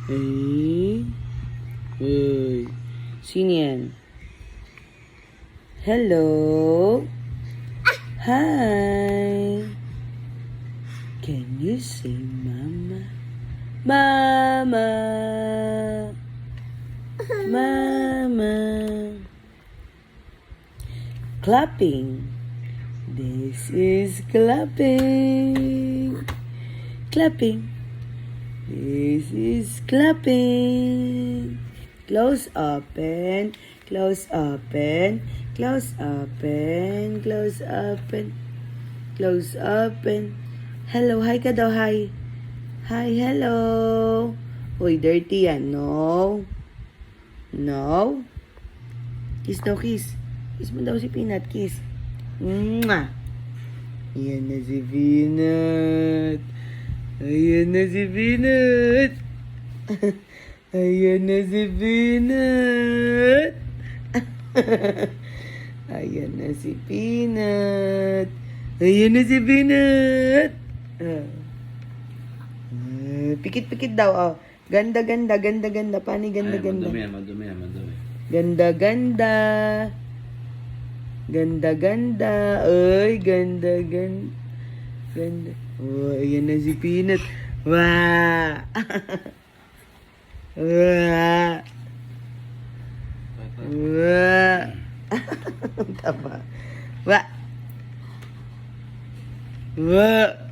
Eh? Uy. Sino yan? Hello? Hi. Can you say mama? Mama. Mama. Clapping. This is clapping. Clapping. This is clapping. Close open. Close open. Close open. Close open. Close open. Hello, hi ka daw, hi. Hi, hello. Uy, dirty yan, no? No? Kiss daw, kiss. Kiss mo daw si Peanut, kiss. Mwah! Ayan na si Peanut. Ayan na si Peanut. Ayan na si Peanut. Ayan na si Peanut. Ayan na si Peanut. Pikit-pikit daw, oh. Ganda, ganda, ganda, ganda. Paano ganda, ganda? Madumi. Ganda, ganda. Ganda, ganda. Ay, ganda, ganda. Ganda. Oh, ayan na si Peanut. Wah! Wah! Wah! Tama. Wah! Wah!